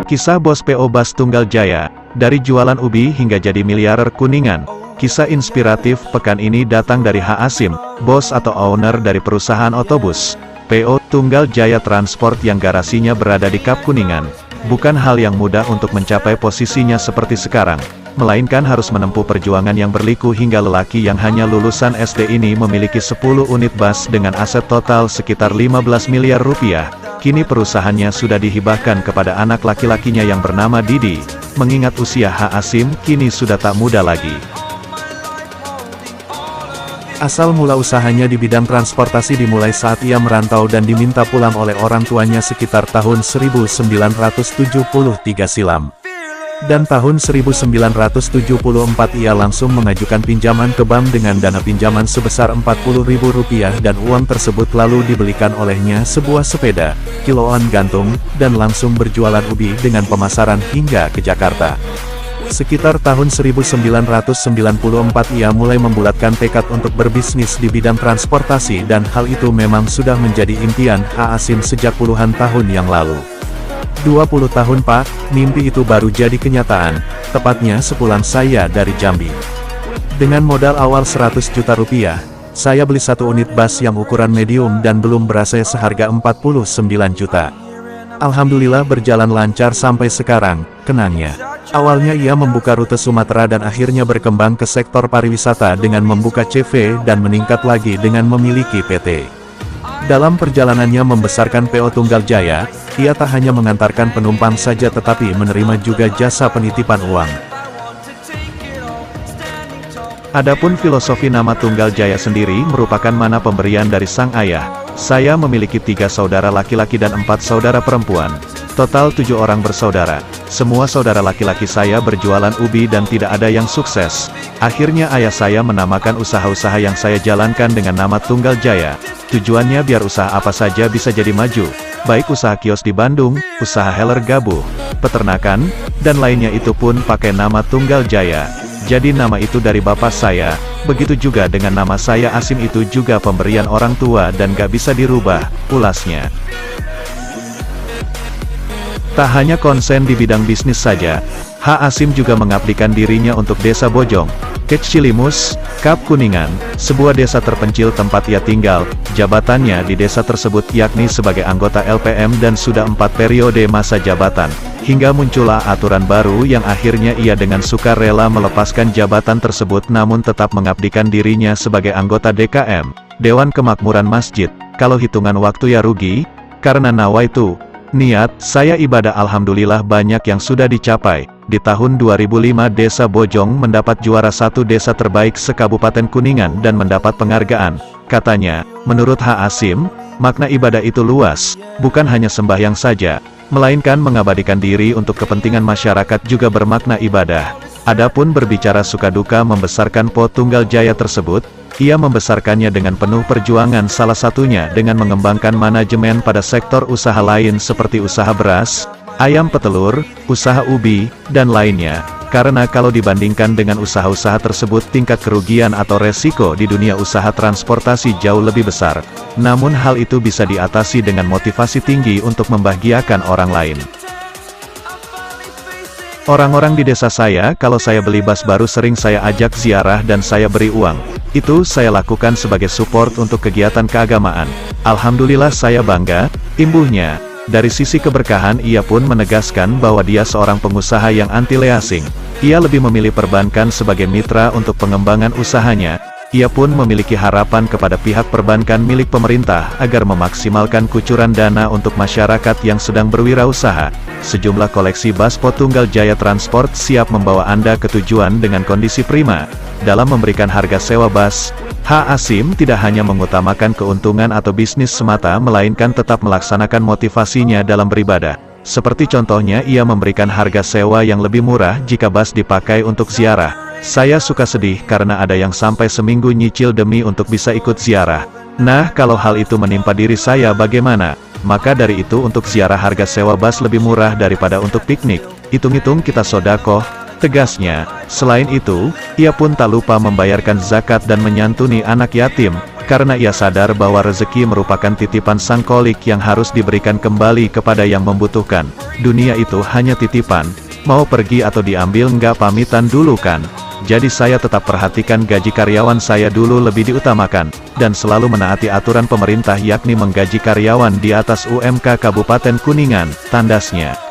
Kisah bos PO Bas Tunggal Jaya, dari jualan ubi hingga jadi miliarder Kuningan. Kisah inspiratif pekan ini datang dari H. Asim, bos atau owner dari perusahaan otobus PO Tunggal Jaya Transport yang garasinya berada di Kap Kuningan. Bukan hal yang mudah untuk mencapai posisinya seperti sekarang, melainkan harus menempuh perjuangan yang berliku hingga lelaki yang hanya lulusan SD ini memiliki 10 unit bus dengan aset total sekitar 15 miliar rupiah. Kini perusahaannya sudah dihibahkan kepada anak laki-lakinya yang bernama Didi. Mengingat usia H. Asim kini sudah tak muda lagi. Asal mula usahanya di bidang transportasi dimulai saat ia merantau dan diminta pulang oleh orang tuanya sekitar tahun 1973 silam. Dan tahun 1974 ia langsung mengajukan pinjaman ke bank dengan dana pinjaman sebesar Rp40.000 dan uang tersebut lalu dibelikan olehnya sebuah sepeda, kiloan gantung, dan langsung berjualan ubi dengan pemasaran hingga ke Jakarta. Sekitar tahun 1994 ia mulai membulatkan tekad untuk berbisnis di bidang transportasi dan hal itu memang sudah menjadi impian H. Asim sejak puluhan tahun yang lalu. 20 tahun Pak, mimpi itu baru jadi kenyataan, tepatnya sepulang saya dari Jambi. Dengan modal awal 100 juta rupiah, saya beli satu unit bus yang ukuran medium dan belum berasa seharga 49 juta. Alhamdulillah berjalan lancar sampai sekarang, kenangnya. Awalnya ia membuka rute Sumatera dan akhirnya berkembang ke sektor pariwisata dengan membuka CV dan meningkat lagi dengan memiliki PT. Dalam perjalanannya membesarkan PO Tunggal Jaya, ia tak hanya mengantarkan penumpang saja tetapi menerima juga jasa penitipan uang. Adapun filosofi nama Tunggal Jaya sendiri merupakan mana pemberian dari sang ayah. Saya memiliki 3 saudara laki-laki dan 4 saudara perempuan. Total 7 orang bersaudara. Semua saudara laki-laki saya berjualan ubi dan tidak ada yang sukses. Akhirnya ayah saya menamakan usaha-usaha yang saya jalankan dengan nama Tunggal Jaya. Tujuannya biar usaha apa saja bisa jadi maju, baik usaha kios di Bandung, usaha heller gabuh, peternakan, dan lainnya itu pun pakai nama Tunggal Jaya. Jadi nama itu dari bapak saya, begitu juga dengan nama saya Asim itu juga pemberian orang tua dan gak bisa dirubah, ulasnya. Tak hanya konsen di bidang bisnis saja, H. Asim juga mengabdikan dirinya untuk Desa Bojong, Kec Cilimus, Kap Kuningan, sebuah desa terpencil tempat ia tinggal. Jabatannya di desa tersebut yakni sebagai anggota LPM dan sudah 4 periode masa jabatan. Hingga muncullah aturan baru yang akhirnya ia dengan sukarela melepaskan jabatan tersebut namun tetap mengabdikan dirinya sebagai anggota DKM, Dewan Kemakmuran Masjid. Kalau hitungan waktu ya rugi, karena nawaitu, niat, saya ibadah alhamdulillah banyak yang sudah dicapai. Di tahun 2005 Desa Bojong mendapat juara 1 desa terbaik se-Kabupaten Kuningan dan mendapat penghargaan. Katanya, menurut H. Asim, makna ibadah itu luas, bukan hanya sembahyang saja, melainkan mengabadikan diri untuk kepentingan masyarakat juga bermakna ibadah. Adapun berbicara suka duka membesarkan PO Tunggal Jaya tersebut, ia membesarkannya dengan penuh perjuangan salah satunya dengan mengembangkan manajemen pada sektor usaha lain seperti usaha beras, ayam petelur, usaha ubi, dan lainnya. Karena kalau dibandingkan dengan usaha-usaha tersebut tingkat kerugian atau resiko di dunia usaha transportasi jauh lebih besar. Namun hal itu bisa diatasi dengan motivasi tinggi untuk membahagiakan orang lain. Orang-orang di desa saya, kalau saya beli bus baru sering saya ajak ziarah dan saya beri uang. Itu saya lakukan sebagai support untuk kegiatan keagamaan. Alhamdulillah saya bangga, imbuhnya. Dari sisi keberkahan ia pun menegaskan bahwa dia seorang pengusaha yang anti leasing. Ia lebih memilih perbankan sebagai mitra untuk pengembangan usahanya. Ia pun memiliki harapan kepada pihak perbankan milik pemerintah agar memaksimalkan kucuran dana untuk masyarakat yang sedang berwirausaha. Sejumlah koleksi bus PO Tunggal Jaya Transport siap membawa Anda ke tujuan dengan kondisi prima. Dalam memberikan harga sewa bus, H. Asim tidak hanya mengutamakan keuntungan atau bisnis semata melainkan tetap melaksanakan motivasinya dalam beribadah. Seperti contohnya ia memberikan harga sewa yang lebih murah jika bus dipakai untuk ziarah. Saya suka sedih karena ada yang sampai seminggu nyicil demi untuk bisa ikut ziarah. Nah kalau hal itu menimpa diri saya bagaimana? Maka dari itu untuk ziarah harga sewa bus lebih murah daripada untuk piknik. Hitung-hitung kita sodakoh, tegasnya. Selain itu, ia pun tak lupa membayarkan zakat dan menyantuni anak yatim. Karena ia sadar bahwa rezeki merupakan titipan sang Kholik yang harus diberikan kembali kepada yang membutuhkan. Dunia itu hanya titipan, mau pergi atau diambil nggak pamitan dulu kan? Jadi saya tetap perhatikan gaji karyawan saya dulu lebih diutamakan, dan selalu menaati aturan pemerintah yakni menggaji karyawan di atas UMK Kabupaten Kuningan, tandasnya.